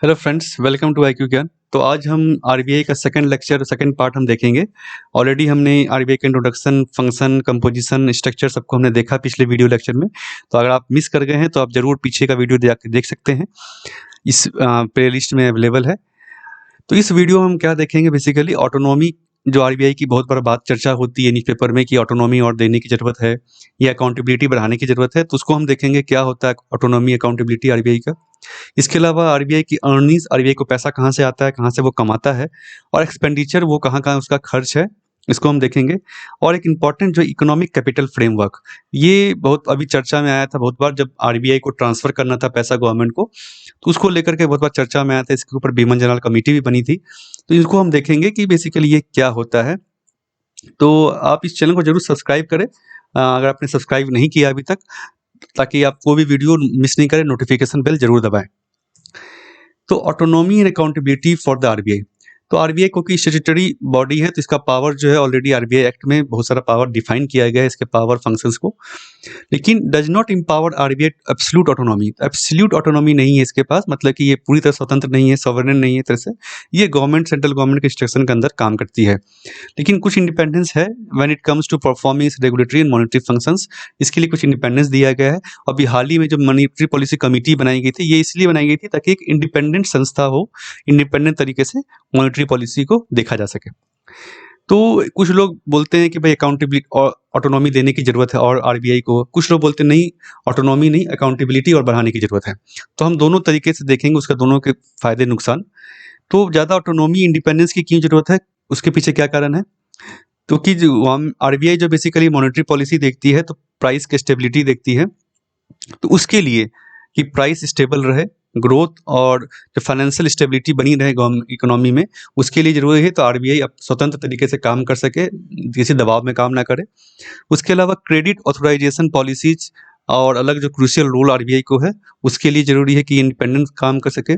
Hello friends, welcome to IQ Gyan. तो आज हम आरबीआई का सेकंड पार्ट हम देखेंगे। ऑलरेडी हमने आरबीआई का इंट्रोडक्शन, फंक्शन, कंपोजिशन, स्ट्रक्चर सबको हमने देखा पिछले वीडियो लेक्चर में। तो अगर आप मिस कर गए हैं तो आप ज़रूर पीछे का वीडियो जाके देख सकते हैं, इस प्लेलिस्ट में अवेलेबल है। तो इस वीडियो में हम क्या देखेंगे, बेसिकली ऑटोनॉमी, जो आरबीआई की बहुत बार बात चर्चा होती है न्यूज़पेपर में कि ऑटोनॉमी और देने की ज़रूरत है या अकाउंटेबिलिटी बढ़ाने की ज़रूरत है, तो उसको हम देखेंगे क्या होता है ऑटोनॉमी, अकाउंटेबिलिटी आरबीआई का। इसके अलावा आरबीआई की अर्निंग्स, आरबीआई को पैसा कहाँ से आता है, कहाँ से वो कमाता है, और एक्सपेंडिचर वो कहाँ-कहाँ उसका खर्च है, इसको हम देखेंगे। और एक इम्पॉर्टेंट जो इकोनॉमिक कैपिटल फ्रेमवर्क, ये बहुत अभी चर्चा में आया था बहुत बार, जब आरबीआई को ट्रांसफ़र करना था पैसा गवर्नमेंट को, तो उसको लेकर के बहुत बार चर्चा में आया था। इसके ऊपर बीमन जनरल कमेटी भी बनी थी। तो इनको हम देखेंगे कि बेसिकली ये क्या होता है। तो आप इस चैनल को ज़रूर सब्सक्राइब करें, अगर आपने सब्सक्राइब नहीं किया अभी तक, ताकि आप कोई भी वीडियो मिस नहीं करें, नोटिफिकेशन बेल ज़रूर दबाएँ। तो autonomy and accountability for the RBI. तो आरबीआई क्योंकि स्टैट्यूटरी बॉडी है, तो इसका पावर जो है ऑलरेडी आरबीआई एक्ट में बहुत सारा पावर डिफाइन किया गया है, इसके पावर फंक्शंस को। लेकिन does not empower RBI absolute autonomy. Absolute autonomy नहीं है इसके पास, मतलब कि ये पूरी तरह स्वतंत्र नहीं है, सॉवरेन नहीं है तरह से। ये गवर्नमेंट, सेंट्रल गवर्नमेंट के इंस्ट्रक्शन के अंदर काम करती है, लेकिन कुछ इंडिपेंडेंस है when it comes to performing regulatory and monetary functions. इसके लिए कुछ इंडिपेंडेंस दिया गया है। अभी हाल ही में जो मॉनिटरी पॉलिसी कमेटी बनाई गई थी, ये इसलिए बनाई गई थी ताकि एक इंडिपेंडेंट संस्था हो, इंडिपेंडेंट तरीके से मॉनिटरी पॉलिसी को देखा जा सके। तो कुछ लोग बोलते हैं कि भाई अकाउंटेबिलिटी और ऑटोनॉमी देने की ज़रूरत है और आरबीआई को, कुछ लोग बोलते हैं नहीं, ऑटोनॉमी नहीं, अकाउंटेबिलिटी और बढ़ाने की ज़रूरत है। तो हम दोनों तरीके से देखेंगे उसका, दोनों के फ़ायदे नुकसान। तो ज़्यादा ऑटोनॉमी, इंडिपेंडेंस की क्यों ज़रूरत है, उसके पीछे क्या कारण है? क्योंकि जो हम आरबीआई जो बेसिकली मॉनेटरी पॉलिसी देखती है, तो प्राइस की स्टेबिलिटी देखती है। तो उसके लिए कि प्राइस स्टेबल रहे, ग्रोथ और जो फाइनेंशियल स्टेबिलिटी बनी रहे इकोनॉमी में, उसके लिए ज़रूरी है तो आरबीआई अब स्वतंत्र तरीके से काम कर सके, किसी दबाव में काम ना करे। उसके अलावा क्रेडिट ऑथराइजेशन पॉलिसीज और अलग जो क्रूशियल रोल आरबीआई को है, उसके लिए ज़रूरी है कि इंडिपेंडेंट काम कर सके।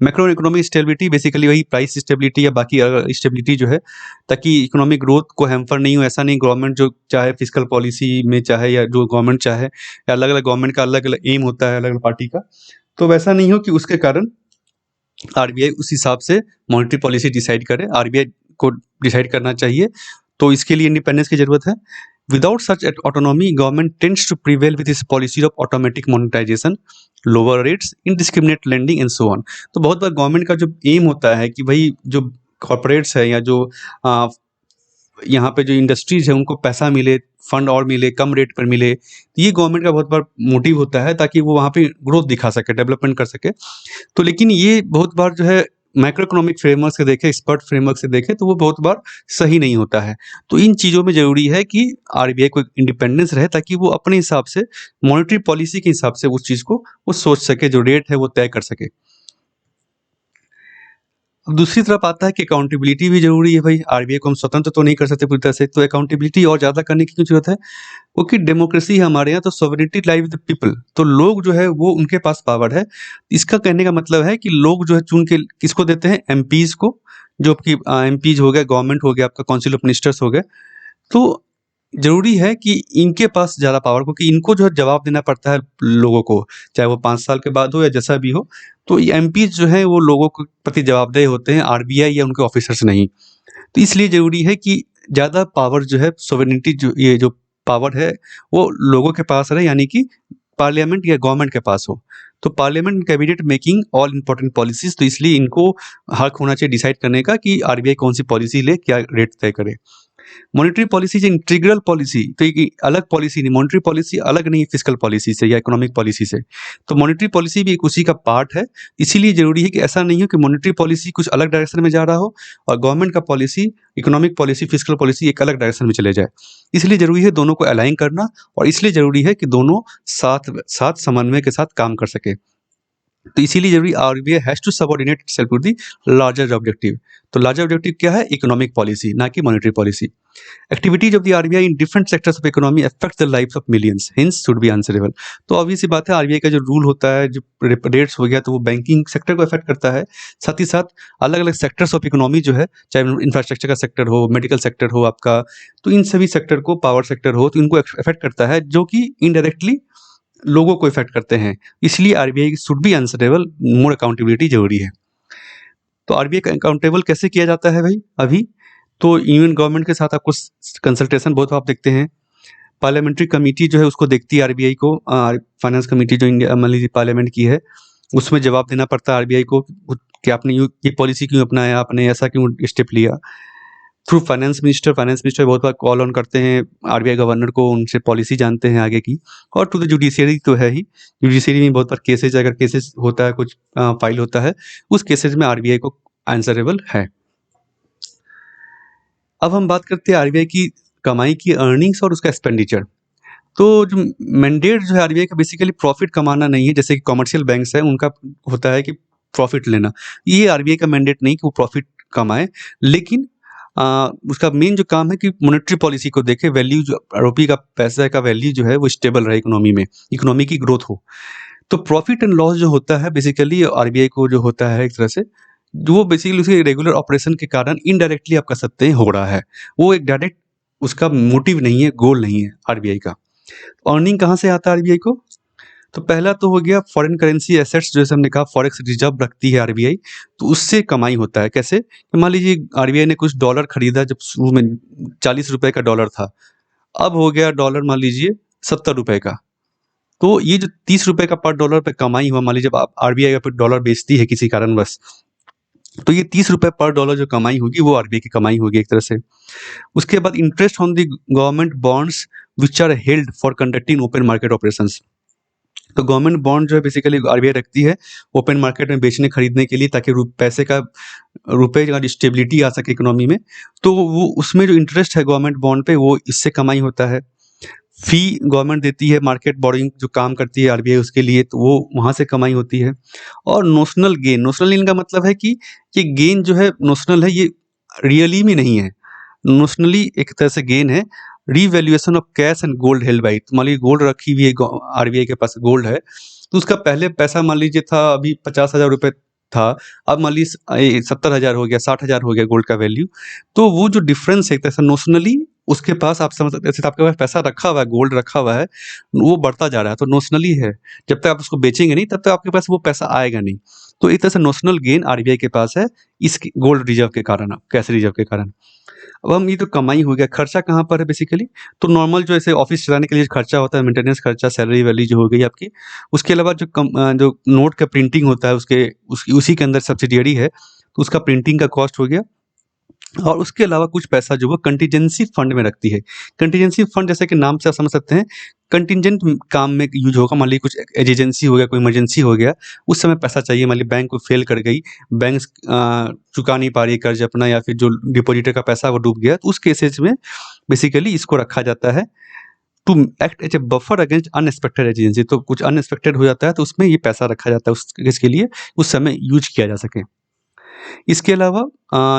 मैक्रो इकोनॉमिक स्टेबिलिटी, बेसिकली वही प्राइस स्टेबिलिटी या बाकी स्टेबिलिटी जो है, ताकि इकोनॉमिक ग्रोथ को हैम्पर नहीं हो। ऐसा नहीं गवर्नमेंट जो चाहे फिस्कल पॉलिसी में चाहे, या जो गवर्नमेंट चाहे, या अलग अलग गवर्नमेंट का अलग अलग एम होता है अलग अलग पार्टी का, तो वैसा नहीं हो कि उसके कारण आरबीआई उस हिसाब से मॉनेटरी पॉलिसी डिसाइड करे। आरबीआई को डिसाइड करना चाहिए, तो इसके लिए इंडिपेंडेंस की ज़रूरत है। Without such autonomy, government tends to prevail with इस policy of automatic monetization, lower rates, indiscriminate lending and so on. तो बहुत बार गवर्नमेंट का जो एम होता है कि भाई जो कॉर्पोरेट्स है या जो आ, यहाँ पे जो इंडस्ट्रीज है उनको पैसा मिले, फंड और मिले, कम रेट पर मिले, तो ये गवर्नमेंट का बहुत बार मोटिव होता है, ताकि वो वहाँ पे ग्रोथ दिखा सके, डेवलपमेंट कर सके। तो लेकिन ये बहुत बार जो है मैक्रो इकोनॉमिक फ्रेमवर्क से देखें, एक्सपर्ट फ्रेमवर्क से देखें, तो वो बहुत बार सही नहीं होता है। तो इन चीज़ों में ज़रूरी है कि आरबीआई को इंडिपेंडेंस रहे, ताकि वो अपने हिसाब से मॉनेटरी पॉलिसी के हिसाब से उस चीज़ को वो सोच सके, जो रेट है वो तय कर सके। अब दूसरी तरफ आता है कि अकाउंटेबिलिटी भी ज़रूरी है। भाई आरबीआई को हम स्वतंत्र तो नहीं कर सकते पूरी तरह से, तो अकाउंटेबिलिटी और ज़्यादा करने की क्यों ज़रूरत है? क्योंकि डेमोक्रेसी है हमारे यहाँ, तो sovereignty lie with the people. तो लोग जो है वो उनके पास पावर है। इसका कहने का मतलब है कि लोग जो है चुन के किसको देते हैं? एमपीज़ को, जो आपकी एमपीज़ हो गए, गवर्नमेंट हो गया, आपका काउंसिल ऑफ मिनिस्टर्स हो गए। तो ज़रूरी है कि इनके पास ज़्यादा पावर, क्योंकि इनको जो है जवाब देना पड़ता है लोगों को, चाहे वो 5 साल के बाद हो या जैसा भी हो। तो ये एमपीज़ जो हैं वो लोगों के प्रति जवाबदेह होते हैं, आरबीआई या उनके ऑफिसर्स नहीं। तो इसलिए ज़रूरी है कि ज़्यादा पावर जो है, सोवरेनिटी, जो ये जो पावर है, वो लोगों के पास रहे, यानी कि पार्लियामेंट या गवर्नमेंट के पास हो। तो parliament cabinet making all important policies, तो इसलिए इनको हक होना चाहिए डिसाइड करने का कि आरबीआई कौन सी पॉलिसी ले, क्या रेट तय करे। Monetary policy is integral policy, तो एक अलग पॉलिसी नहीं, मॉनेटरी पॉलिसी अलग नहीं फिस्कल पॉलिसी से या इकोनॉमिक पॉलिसी से। तो मॉनेटरी पॉलिसी भी एक उसी का पार्ट है। इसीलिए ज़रूरी है कि ऐसा नहीं हो कि मॉनेटरी पॉलिसी कुछ अलग डायरेक्शन में जा रहा हो और गवर्नमेंट का policy, economic policy, fiscal policy एक अलग डायरेक्शन में चले जाए। इसलिए ज़रूरी है दोनों को अलाइन करना, और इसलिए ज़रूरी है कि दोनों साथ साथ समन्वय के साथ काम कर सके। तो इसीलिए ज़रूरी RBI has to subordinate itself to the larger objective. तो लार्जर ऑब्जेक्टिव क्या है? इकोनॉमिक पॉलिसी, ना कि monetary policy. Activities of the RBI in different sectors of economy affect the life of millions, hence should be answerable. तो obvious सी बात है, RBI का जो रूल होता है, जो रेट्स हो गया, तो वो बैंकिंग सेक्टर को अफेक्ट करता है। साथ ही साथ अलग अलग सेक्टर्स ऑफ इकोनॉमी जो है, चाहे इंफ्रास्ट्रक्चर का सेक्टर हो, मेडिकल सेक्टर हो आपका, तो इन सभी सेक्टर को, पावर सेक्टर हो, तो इनको अफेक्ट करता है, जो कि इनडायरेक्टली लोगों को इफेक्ट करते हैं। इसलिए RBI should be answerable, more accountability जरूरी है। तो आरबीआई का अकाउंटेबल कैसे किया जाता है भाई अभी? तो यूनियन गवर्नमेंट के साथ आपको कंसल्टेशन बहुत आप देखते हैं। पार्लियामेंट्री कमेटी जो है उसको देखती है आरबीआई को, फाइनेंस कमेटी जो इंडिया मान लीजिए पार्लियामेंट की है, उसमें जवाब देना पड़ता है आरबीआई को कि आपने ये पॉलिसी क्यों अपनाया, आपने ऐसा क्यों स्टेप लिया। थ्रू फाइनेंस मिनिस्टर बहुत बार कॉल ऑन करते हैं आरबीआई गवर्नर को, उनसे पॉलिसी जानते हैं आगे की। और टू द जुडिशियरी तो है ही, जुडिशियरी में बहुत बार केसेज, अगर केसेस होता है, कुछ फाइल होता है, उस केसेज में आरबीआई को आंसरेबल है। अब हम बात करते हैं आरबीआई की कमाई की, अर्निंग्स और उसका एक्सपेंडिचर। तो जो मैंडेट जो है आरबीआई का बेसिकली प्रॉफिट कमाना नहीं है, जैसे कि कमर्शियल बैंक्स है उनका होता है कि प्रॉफिट लेना। ये आरबीआई का मैंडेट नहीं कि वो प्रॉफिट कमाए, लेकिन उसका मेन जो काम है कि मॉनेटरी पॉलिसी को देखे, वैल्यू जो आरओपी का पैसा का वैल्यू जो है वो स्टेबल रहे इकोनॉमी में, इकोनॉमी की ग्रोथ हो। तो प्रॉफिट एंड लॉस जो होता है बेसिकली आरबीआई को जो होता है एक तरह से, जो वो बेसिकली उसके रेगुलर ऑपरेशन के कारण इनडायरेक्टली आप कह सकते हैं हो रहा है। वो एक डायरेक्ट उसका मोटिव नहीं है, गोल नहीं है आरबीआई का। अर्निंग कहाँ से आता है आरबीआई को? तो पहला तो हो गया फॉरेन करेंसी एसेट्स, जैसे हमने कहा फॉरेक्स रिजर्व रखती है आरबीआई, तो उससे कमाई होता है। कैसे? कि मान लीजिए आरबीआई ने कुछ डॉलर खरीदा, जब शुरू में 40 रुपए का डॉलर था, अब हो गया डॉलर मान लीजिए 70 रुपए का। तो ये जो 30 रुपए का पर डॉलर पे कमाई हुआ, मान लीजिए जब आप आरबीआई पे डॉलर बेचती है किसी कारणवश, तो ये 30 रुपए पर डॉलर जो कमाई होगी वो आरबीआई की कमाई होगी एक तरह से। उसके बाद interest on the government bonds which are held for conducting open market operations. तो गवर्नमेंट बॉन्ड जो है बेसिकली आरबीआई रखती है ओपन मार्केट में बेचने खरीदने के लिए, ताकि पैसे का, रुपए का स्टेबिलिटी आ सके इकोनॉमी में। तो वो उसमें जो इंटरेस्ट है गवर्नमेंट बॉन्ड पे, वो इससे कमाई होता है। फी गवर्नमेंट देती है, मार्केट बोरोइंग जो काम करती है आरबीआई उसके लिए, तो वो वहाँ से कमाई होती है। और नोशनल गेन, नोशनल गेन का मतलब है कि ये गेन जो है नोशनल है, ये रियली में नहीं है, नोशनली एक तरह से गेन है। Revaluation of cash and gold held by, मान लीजिए गोल्ड रखी हुई है आरबीआई के पास, गोल्ड है, तो उसका पहले पैसा मान लीजिए था अभी 50,000 रुपये था, अब मान लीजिए 70,000 हो गया, 60,000 हो गया गोल्ड का वैल्यू। तो वो जो डिफरेंस है एक तरह से नोशनली उसके पास, आप समझ सकते हैं, जैसे आपके पास पैसा रखा हुआ है, गोल्ड रखा हुआ है, वो बढ़ता जा रहा है, तो नोशनली है। जब तक आप उसको बेचेंगे नहीं, तब तक आपके पास वो पैसा आएगा नहीं। तो एक तरह से नोशनल गेन आरबीआई के पास है इस गोल्ड रिजर्व के कारण, कैश रिजर्व के कारण। अब हम, ये तो कमाई हो गया, खर्चा कहाँ पर है बेसिकली? तो नॉर्मल जो ऐसे ऑफिस चलाने के लिए खर्चा होता है, मेंटेनेंस खर्चा, सैलरी वैली जो हो गई आपकी। उसके अलावा जो नोट का प्रिंटिंग होता है, उसी के अंदर सब्सिडियरी है, तो उसका प्रिंटिंग का कॉस्ट हो गया। और उसके अलावा कुछ पैसा जो वो कंटीजेंसी फंड में रखती है। कंटीजेंसी फंड जैसे कि नाम से आप समझ सकते हैं, कंटीजेंट काम में यूज होगा। मान लीजिए कुछ एमरजेंसी हो गया, कोई इमरजेंसी हो गया, उस समय पैसा चाहिए, मान लीजिए बैंक को फेल कर गई, बैंक चुका नहीं पा रही कर्ज अपना, या फिर जो डिपॉजिटर का पैसा वो डूब गया, तो उस केसेज में बेसिकली इसको रखा जाता है to act as a buffer against unexpected agency. तो कुछ अनएक्सपेक्टेड हो जाता है तो उसमें ये पैसा रखा जाता है उस केस के लिए, उस समय यूज किया जा सके। इसके अलावा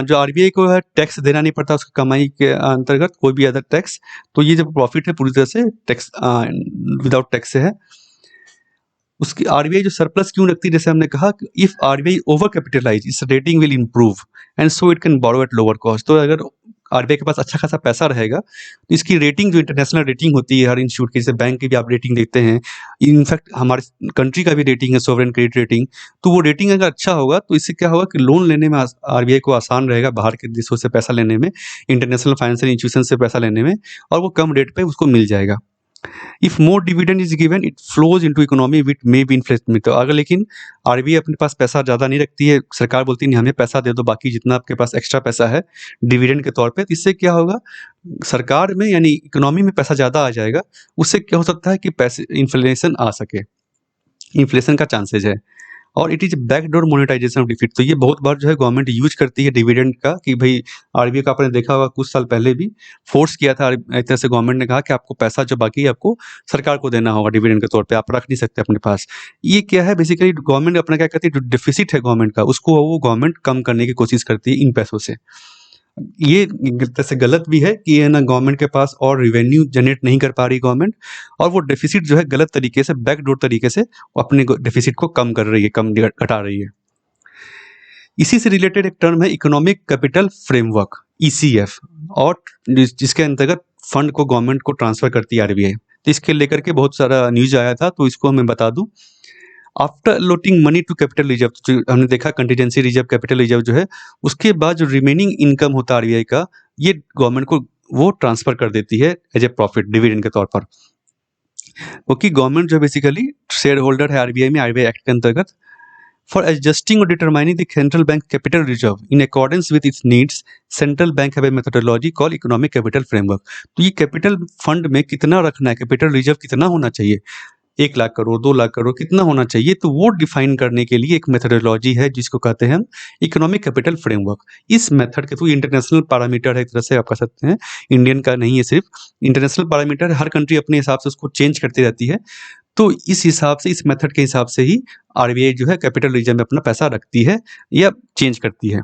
जो आरबीआई को है टैक्स देना नहीं पड़ता उसकी कमाई के अंतर्गत, कोई भी अदर टैक्स। तो ये जो प्रॉफिट है पूरी तरह से टैक्स विदाउट टैक्स से है। उसकी आरबीआई जो सरप्लस क्यों रखती है, जैसे हमने कहा, if RBI over capitalize its rating will improve and so it can borrow at lower cost. तो अगर आरबीआई के पास अच्छा खासा पैसा रहेगा तो इसकी रेटिंग, जो इंटरनेशनल रेटिंग होती है हर इंस्टीट्यूट की, जैसे बैंक की भी आप रेटिंग देखते हैं, इनफैक्ट हमारे कंट्री का भी रेटिंग है, सोवरेन क्रेडिट रेटिंग। तो वो रेटिंग अगर अच्छा होगा तो इससे क्या होगा कि लोन लेने में आरबीआई को आसान रहेगा, बाहर के देशों से पैसा लेने में, इंटरनेशनल फाइनेंशियल इंस्टीट्यूशन से पैसा लेने में, और वो कम रेट पे उसको मिल जाएगा। If more dividend is given it flows into economy with may be inflation. तो अगर लेकिन आरबीआई अपने पास पैसा ज़्यादा नहीं रखती है, सरकार बोलती नहीं हमें पैसा दे दो, बाकी जितना आपके पास एक्स्ट्रा पैसा है डिविडेंड के तौर पे, तो इससे क्या होगा, सरकार में यानी इकोनॉमी में पैसा ज़्यादा आ जाएगा। उससे क्या हो सकता है कि पैसे इन्फ्लेशन आ सके, इन्फ्लेशन का चांसेज है। और it is backdoor monetization of deficit. तो ये बहुत बार जो है गवर्नमेंट यूज करती है डिविडेंड का, कि भाई आरबीआई का आपने देखा होगा कुछ साल पहले भी फोर्स किया था एक तरह से, गवर्नमेंट ने कहा कि आपको पैसा जो बाकी है आपको सरकार को देना होगा डिविडेंड के तौर पे, आप रख नहीं सकते अपने पास। ये क्या है बेसिकली, गवर्नमेंट अपना क्या करती है, जो डिफिसिट है गवर्नमेंट का उसको वो गवर्नमेंट कम करने की कोशिश करती है इन पैसों से। ये एक तरह से गलत भी है कि ये ना गवर्नमेंट के पास और रिवेन्यू जनरेट नहीं कर पा रही गवर्नमेंट, और वो डेफिसिट जो है गलत तरीके से, बैकडोर तरीके से अपने डेफिसिट को कम कर रही है, कम घटा रही है। इसी से रिलेटेड एक टर्म है इकोनॉमिक कैपिटल फ्रेमवर्क, ईसीएफ, और जिसके अंतर्गत फंड को गवर्नमेंट को ट्रांसफर करती है आरबीआई। तो इसके लेकर के बहुत सारा न्यूज आया था, तो इसको मैं बता दूं। After allotting money to capital reserve, जो हमने देखा कंटीजेंसी रिजर्व, कैपिटल रिजर्व जो है, उसके बाद जो रिमेनिंग इनकम होता है आरबीआई का, ये गवर्नमेंट को वो ट्रांसफर कर देती है एज ए प्रॉफिट डिविडेंड के तौर पर। क्योंकि गवर्नमेंट जो बेसिकली शेयर होल्डर है आरबीआई में, आरबीआई एक्ट के अंतर्गत, फॉर एडजस्टिंग और determining the central bank capital reserve in accordance with its needs, central bank have a methodology call economic capital framework. तो ये कैपिटल फंड में कितना रखना है, कैपिटल रिजर्व कितना होना चाहिए, 1 लाख करोड़, 2 लाख करोड़ कितना होना चाहिए, तो वो डिफाइन करने के लिए एक मेथोडोलॉजी है जिसको कहते हैं हम इकोनॉमिक कैपिटल फ्रेमवर्क। इस मेथड के थ्रू इंटरनेशनल पैरामीटर है, एक तरह से आप कह सकते हैं, इंडियन का नहीं है, सिर्फ इंटरनेशनल पैरामीटर, हर कंट्री अपने हिसाब से उसको चेंज करती रहती है। तो इस हिसाब से, इस मेथड के हिसाब से ही आरबीआई जो है कैपिटल रिजर्व में अपना पैसा रखती है या चेंज करती है।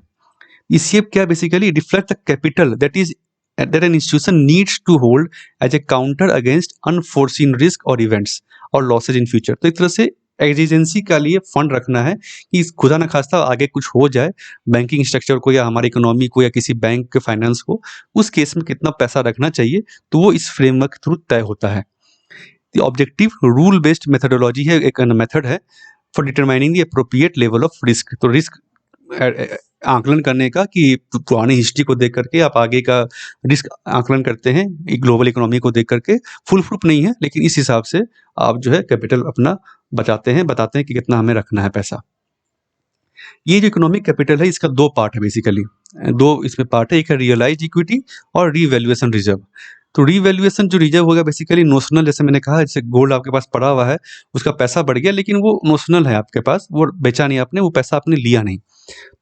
इससे क्या basically reflect the capital that is that an institution needs to hold as a counter against unforeseen risk or events और losses in future। तो एक तरह से एग्जिजेंसी का लिए फंड रखना है कि खुदा न खास्ता आगे कुछ हो जाए बैंकिंग स्ट्रक्चर को या हमारी इकोनॉमी को या किसी बैंक के फाइनेंस को, उस केस में कितना पैसा रखना चाहिए, तो वो इस फ्रेमवर्क के थ्रू तय होता है। ऑब्जेक्टिव रूल बेस्ड मेथोडोलॉजी है, एक मेथड है for determining the appropriate level of risk. तो रिस्क आकलन करने का कि पुरानी हिस्ट्री को देख करके आप आगे का रिस्क आकलन करते हैं, ग्लोबल इकोनॉमी को देख करके, फुल प्रूफ नहीं है लेकिन इस हिसाब से आप जो है कैपिटल अपना बचाते हैं, बताते हैं कि कितना हमें रखना है पैसा। ये जो इकोनॉमिक कैपिटल है इसका 2 पार्ट है बेसिकली, 2 इसमें पार्ट है, एक है रियलाइज्ड इक्विटी और रीवैल्यूएशन रिजर्व। तो रीवैल्यूएशन जो रिजर्व होगा बेसिकली नोशनल, जैसे मैंने कहा, जैसे गोल्ड आपके पास पड़ा हुआ है, उसका पैसा बढ़ गया लेकिन वो नोशनल है आपके पास, वो बेचा नहीं आपने, वो पैसा आपने लिया नहीं।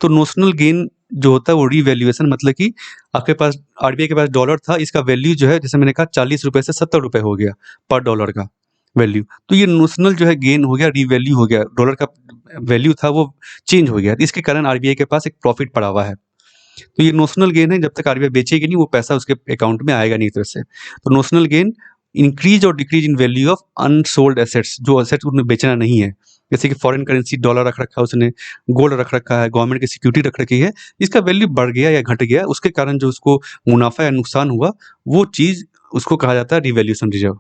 तो नोशनल गेन जो होता है वो रीवैल्यूएशन, मतलब कि आपके पास आरबीआई के पास डॉलर था, इसका वैल्यू जो है जैसे मैंने कहा 40 रुपए से 70 रुपए हो गया पर डॉलर का वैल्यू। तो ये नोशनल जो है गेन हो गया, रीवैल्यू हो गया, डॉलर का वैल्यू था वो चेंज हो गया, तो इसके कारण आरबीआई के पास एक प्रॉफिट पड़ा हुआ है। तो ये नोशनल गेन है, जब तक आरबीआई बेचेगी नहीं वो पैसा उसके अकाउंट में आएगा नहीं एक तरह से। तो नोशनल गेन इंक्रीज और decrease in value of unsold assets, जो एसेट्स उसने बेचना नहीं है, जैसे कि फॉरेन करेंसी डॉलर रख रखा है उसने, गोल्ड रख रखा है, गवर्नमेंट की सिक्योरिटी रख रखी है, इसका वैल्यू बढ़ गया या घट गया, उसके कारण जो उसको मुनाफा या नुकसान हुआ, वो चीज़ उसको कहा जाता है रिवैल्यूएशन रिजर्व।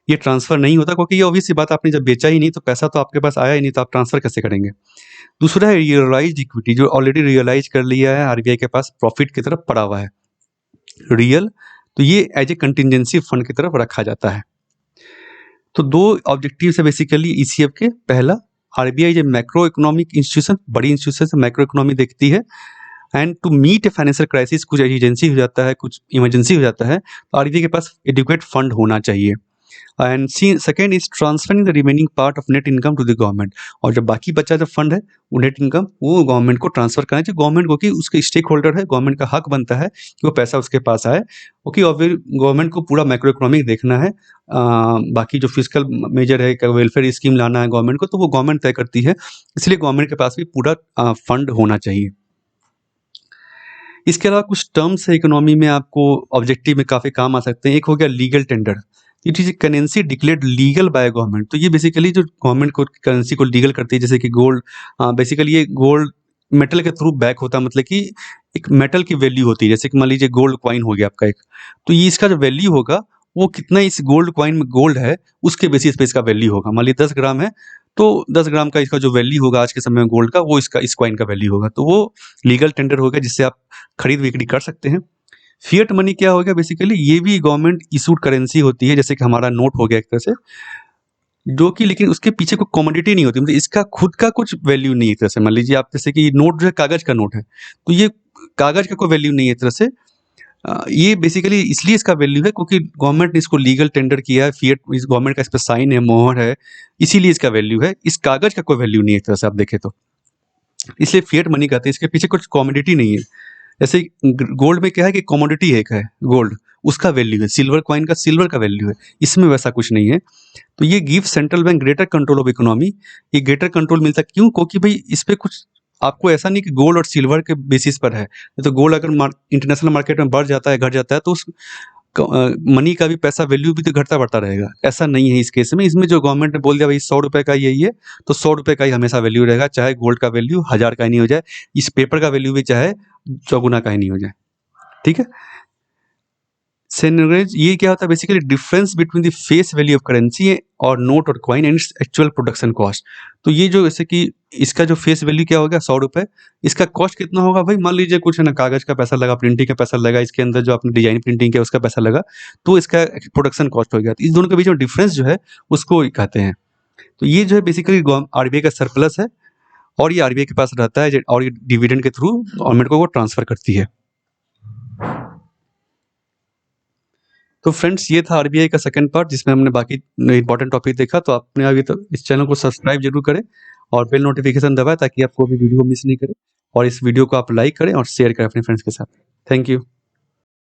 ये ट्रांसफर नहीं होता क्योंकि ये ऑब्वियस सी बात, आपने जब बेचा ही नहीं तो पैसा तो आपके पास आया ही नहीं, तो आप ट्रांसफर कैसे करेंगे। दूसरा है रियलाइज्ड इक्विटी, जो ऑलरेडी रियलाइज कर लिया है, आरबीआई के पास प्रॉफिट की तरफ पड़ा हुआ है रियल, तो ये एज ए कंटिजेंसी फंड की तरफ रखा जाता है। तो 2 ऑब्जेक्टिव है बेसिकली ईसीएफ के। पहला, आरबीआई जो मैक्रो इकोनॉमिक इंस्टीट्यूशन, बड़ी इंस्टीट्यूशन से मैक्रो इकोनॉमी देखती है, and to meet a financial crisis, कुछ एमरजेंसी हो जाता है, कुछ इमरजेंसी हो जाता है, तो आरबीआई के पास एडिक्वेट फंड होना चाहिए। And second is transferring the remaining part of net income to the government, और जब बाकी बचा जो फंड है वो नेट इनकम वो गवर्नमेंट को ट्रांसफर करना चाहिए, गवर्नमेंट को, कि उसके स्टेक होल्डर है, गवर्नमेंट का हक बनता है कि वो पैसा उसके पास आए, क्योंकि गवर्नमेंट को पूरा मैक्रो इकोनॉमिक देखना है। बाकी जो फिजिकल मेजर है, वेलफेयर स्कीम लाना है गवर्नमेंट को, तो वो गवर्नमेंट तय करती है, इसलिए गवर्नमेंट के पास भी पूरा फंड होना चाहिए। इसके अलावा कुछ टर्म्स है इकोनॉमी में, आपको ऑब्जेक्टिव में काफ़ी काम आ सकते हैं। एक हो गया legal tender, it is currency declared legal by government. तो ये बेसिकली जो गवर्नमेंट को करेंसी को लीगल करती है, जैसे कि गोल्ड, बेसिकली ये गोल्ड मेटल के थ्रू बैक होता है, मतलब कि एक मेटल की वैल्यू होती है, जैसे कि मान लीजिए गोल्ड कॉइन हो गया आपका एक, तो ये इसका जो वैल्यू होगा वो कितना इस गोल्ड कॉइन में गोल्ड है उसके बेसिस पे इसका वैल्यू होगा। मान लीजिए 10 ग्राम है तो 10 ग्राम का इसका जो वैल्यू होगा आज के समय में गोल्ड का, वो इसका इस कॉइन का वैल्यू होगा, तो वो लीगल टेंडर होगा जिससे आप खरीद बिक्री कर सकते हैं। फिएट मनी क्या हो गया बेसिकली, ये भी गवर्नमेंट इशूड करेंसी होती है, जैसे कि हमारा नोट हो गया एक तरह से, जो कि लेकिन उसके पीछे कोई कमोडिटी नहीं होती, मतलब इसका खुद का कुछ वैल्यू नहीं है एक तरह से। मान लीजिए आप, जैसे कि नोट जो है कागज का नोट है, तो ये कागज का कोई वैल्यू नहीं है एक तरह से। ये बेसिकली इसलिए इसका वैल्यू है क्योंकि गवर्नमेंट ने इसको लीगल टेंडर किया है, फिएट इस गवर्नमेंट का इस पर साइन है, मोहर है, इसीलिए इसका वैल्यू है। इस कागज का कोई वैल्यू नहीं है एक तरह से आप देखें तो, इसलिए फिएट मनी कहते हैं, इसके पीछे कुछ कमोडिटी नहीं है। जैसे गोल्ड में क्या है कि कमोडिटी एक है गोल्ड, उसका वैल्यू है, सिल्वर कॉइन का सिल्वर का वैल्यू है, इसमें वैसा कुछ नहीं है। तो ये give central bank greater control of economy, ये ग्रेटर कंट्रोल मिलता है क्यों, क्योंकि भाई इस पर कुछ आपको ऐसा नहीं कि गोल्ड और सिल्वर के बेसिस पर है, तो गोल्ड अगर इंटरनेशनल मार्केट में बढ़ जाता है घट जाता है तो उस मनी का भी पैसा वैल्यू भी तो घटता बढ़ता रहेगा, ऐसा नहीं है इस केस में। इसमें जो गवर्नमेंट ने बोल दिया भाई 100 रुपये का यही है, तो 100 रुपये का ही हमेशा वैल्यू रहेगा, चाहे गोल्ड का वैल्यू 1000 का ही नहीं हो जाए, इस पेपर का वैल्यू भी चाहे चौगुना का ही नहीं हो जाए, ठीक है। सेनरेज ये क्या होता है basically difference between the face value of currency और नोट और coin and its actual production cost. तो ये जो जैसे कि इसका जो फेस वैल्यू क्या होगा 100 रुपए, इसका कॉस्ट कितना होगा भाई, मान लीजिए कुछ है ना कागज का पैसा लगा, प्रिंटिंग का पैसा लगा, इसके अंदर जो आपने डिजाइन प्रिंटिंग किया उसका पैसा लगा, तो इसका प्रोडक्शन कॉस्ट हो गया। तो इस दोनों के बीच में डिफरेंस जो है उसको कहते हैं। तो ये जो है बेसिकली आरबीआई का सरप्लस है और ये आरबीआई के पास रहता है और ये डिविडेंड के थ्रू गवर्नमेंट को वो ट्रांसफर करती है। तो फ्रेंड्स ये था आरबीआई का सेकंड पार्ट जिसमें हमने बाकी इंपॉर्टेंट टॉपिक देखा। तो आपने अभी तो इस चैनल को सब्सक्राइब जरूर करें और बेल नोटिफिकेशन दबाएं ताकि आप कोई भी वीडियो मिस नहीं करें, और इस वीडियो को आप लाइक करें और शेयर करें अपने फ्रेंड्स के साथ। Thank you.